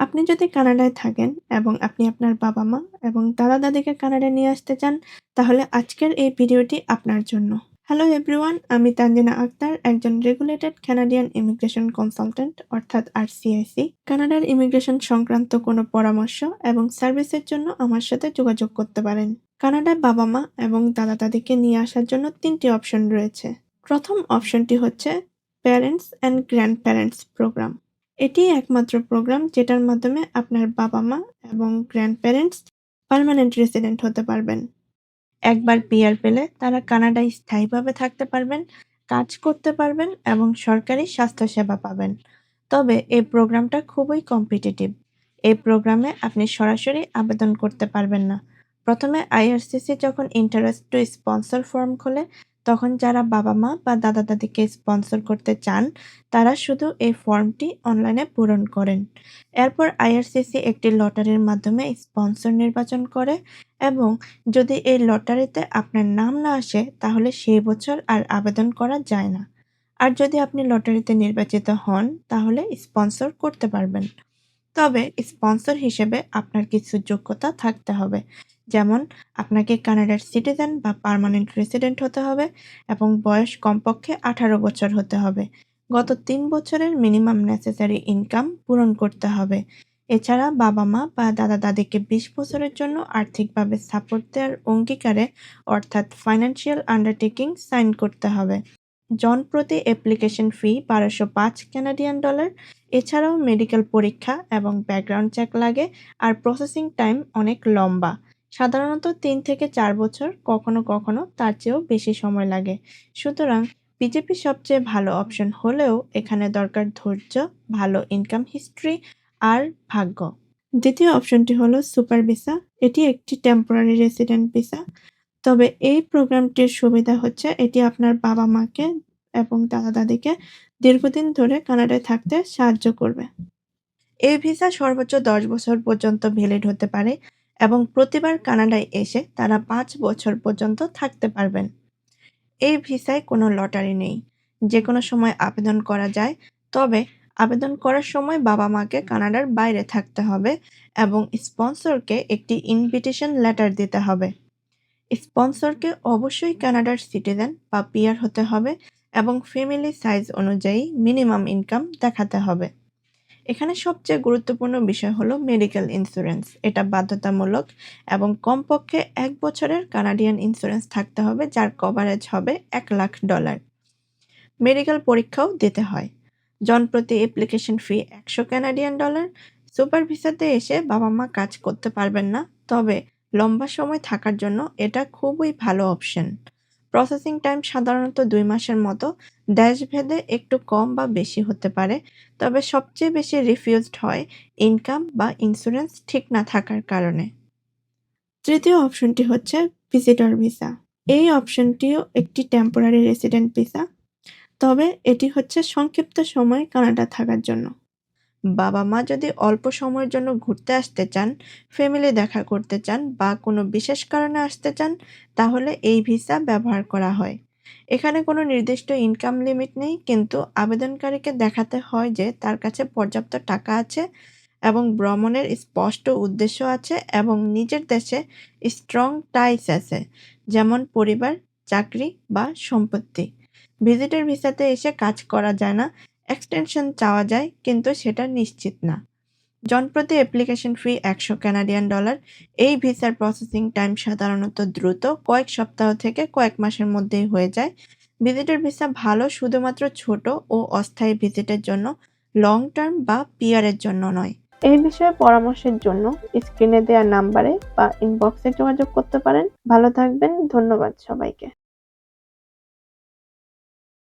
আপনি যদি কানাডায় থাকেন এবং আপনি আপনার বাবা-মা এবং দাদা-দাদিকে কানাডায় নিয়ে আসতে চান, তাহলে আজকের এই ভিডিওটি আপনার জন্য। হ্যালো এভরিওয়ান, আমি তানজিনা আক্তার, একজন রেগুলেটেড কানাডিয়ান ইমিগ্রেশন কনসালটেন্ট অর্থাৎ RCIC। কানাডার ইমিগ্রেশন সংক্রান্ত কোনো পরামর্শ এবং সার্ভিসের জন্য আমার সাথে যোগাযোগ করতে পারেন। কানাডায় বাবা-মা এবং দাদা-দাদিকে নিয়ে আসার জন্য ৩টি অপশন রয়েছে। প্রথম অপশনটি হচ্ছে প্যারেন্টস অ্যান্ড গ্র্যান্ডপ্যারেন্টস প্রোগ্রাম। এটিই একমাত্র প্রোগ্রাম যেটার মাধ্যমে আপনার বাবা-মা এবং গ্র্যান্ডপ্যারেন্টস পার্মানেন্ট রেসিডেন্ট হতে পারবেন। একবার পিআর পেলে তারা কানাডায় স্থায়ীভাবে থাকতে পারবেন, কাজ করতে পারবেন এবং সরকারি স্বাস্থ্যসেবা পাবেন। তবে এই প্রোগ্রামটা খুবই কম্পিটিটিভ। এই প্রোগ্রামে আপনি সরাসরি আবেদন করতে পারবেন না। প্রথমে আইআরসিসি যখন ইন্টারেস্ট টু স্পন্সর ফর্ম খোলে, তখন যারা বাবা-মা বা দাদা-দাদিকে স্পন্সর করতে চান, তারা শুধু এই ফর্মটি অনলাইনে পূরণ করেন। এরপর আইআরসিসি একটি লটারির মাধ্যমে স্পন্সর নির্বাচন করে এবং যদি এই লটারিতে আপনার নাম না আসে, তাহলে সেই বছর আর আবেদন করা যায় না। আর যদি আপনি লটারিতে নির্বাচিত হন, তাহলে স্পন্সর করতে পারবেন। তবে স্পন্সর হিসেবে আপনার কিছু যোগ্যতা থাকতে হবে, যেমন আপনাকে কানাডার সিটিজেন বা পার্মানেন্ট রেসিডেন্ট হতে হবে এবং বয়স কমপক্ষে 18 বছর হতে হবে। গত 3 বছরের মিনিমাম নেসেসারি ইনকাম পূরণ করতে হবে। এছাড়া বাবা-মা বা দাদা-দাদিকে 20 বছরের জন্য আর্থিকভাবে সাপোর্ট দেওয়ার অঙ্গীকারে অর্থাৎ ফাইন্যান্সিয়াল আন্ডারটেকিং সাইন করতে হবে। জনপ্রতি অ্যাপ্লিকেশন ফি 1205 কানাডিয়ান ডলার। এছাড়াও মেডিকেল পরীক্ষা এবং ব্যাকগ্রাউন্ড চেক লাগে, আর প্রসেসিং টাইম অনেক লম্বা, সাধারণত 3 থেকে 4 বছর, কখনো কখনো তার চেয়েও বেশি সময় লাগে। সুতরাং বিজেপি সবচেয়ে ভালো অপশন হলেও এখানে দরকার ধৈর্য, ভালো ইনকাম হিস্ট্রি আর ভাগ্য। দ্বিতীয় অপশনটি হলো সুপার ভিসা। এটি একটি টেম্পোরারি রেসিডেন্ট ভিসা। তবে এই প্রোগ্রামটির সুবিধা হচ্ছে এটি আপনার বাবা-মাকে এবং দাদা-দাদিকে দীর্ঘদিন ধরে কানাডায় থাকতে সাহায্য করবে। এই ভিসা সর্বোচ্চ 10 বছর পর্যন্ত ভ্যালিড হতে পারে এবং প্রতিবার কানাডায় এসে তারা 5 বছর পর্যন্ত থাকতে পারবেন। এই ভিসায় কোনো লটারি নেই, যে কোনো সময় আবেদন করা যায়। তবে আবেদন করার সময় বাবা-মাকে কানাডার বাইরে থাকতে হবে এবং স্পন্সরকে একটি ইনভিটেশন লেটার দিতে হবে। স্পন্সরকে অবশ্যই কানাডার সিটিজেন বা পিআর হতে হবে এবং ফ্যামিলি সাইজ অনুযায়ী মিনিমাম ইনকাম দেখাতে হবে। এখানে সবচেয়ে গুরুত্বপূর্ণ বিষয় হলো মেডিকেল ইন্স্যুরেন্স। এটা বাধ্যতামূলক এবং কমপক্ষে 1 বছরের কানাডিয়ান ইন্স্যুরেন্স থাকতে হবে, যার কভারেজ হবে $1,00,000। মেডিকেল পরীক্ষাও দিতে হয়। জনপ্রতি application fee 100 Canadian dollar. Super ভিসাতে এসে বাবা-মা কাজ করতে পারবেন না, তবে লম্বা সময় থাকার জন্য এটা খুবই ভালো অপশন। প্রসেসিং টাইম সাধারণত 2 মাসের মতো, দেশভেদে একটু কম বা বেশি হতে পারে। তবে সবচেয়ে বেশি রিফিউজড হয় ইনকাম বা ইন্স্যুরেন্স ঠিক না থাকার কারণে। তৃতীয় অপশনটি হচ্ছে ভিজিটর ভিসা। এই অপশনটিও একটি টেম্পোরারি রেসিডেন্ট ভিসা, তবে এটি হচ্ছে সংক্ষিপ্ত সময় কানাডা থাকার জন্য। বাবা-মা যদি অল্প সময়ের জন্য ঘুরতে আসতে চান, ফ্যামিলি দেখা করতে চান বা কোনো বিশেষ কারণে আসতে চান, তাহলে এই ভিসা ব্যবহার করা হয়। এখানে কোনো নির্দিষ্ট ইনকাম লিমিট নেই, কিন্তু আবেদনকারীকে দেখাতে হয় যে তার কাছে পর্যাপ্ত টাকা আছে এবং ভ্রমণের স্পষ্ট উদ্দেশ্য আছে এবং নিজের দেশে স্ট্রং টাইস আছে, যেমন পরিবার, চাকরি বা সম্পত্তি। ভিজিটর ভিসাতে এসে কাজ করা যায় না, এক্সটেনশন চাওয়া যায়, কিন্তু সেটা নিশ্চিত না। জনপ্রতি অ্যাপ্লিকেশন ফি 100 কানাডিয়ান ডলার। এই ভিসার প্রসেসিং টাইম সাধারণত দ্রুত, কয়েক সপ্তাহ থেকে কয়েক মাসের মধ্যেই হয়ে যায়। ভিজিটর ভিসা ভালো শুধুমাত্র ছোট ও অস্থায়ী ভিজিটের জন্য, লং টার্ম বা পিআরের জন্য নয়। এই বিষয়ে পরামর্শের জন্য স্ক্রিনে দেওয়া নাম্বারে বা ইনবক্সে যোগাযোগ করতে পারেন। ভালো থাকবেন, ধন্যবাদ সবাইকে।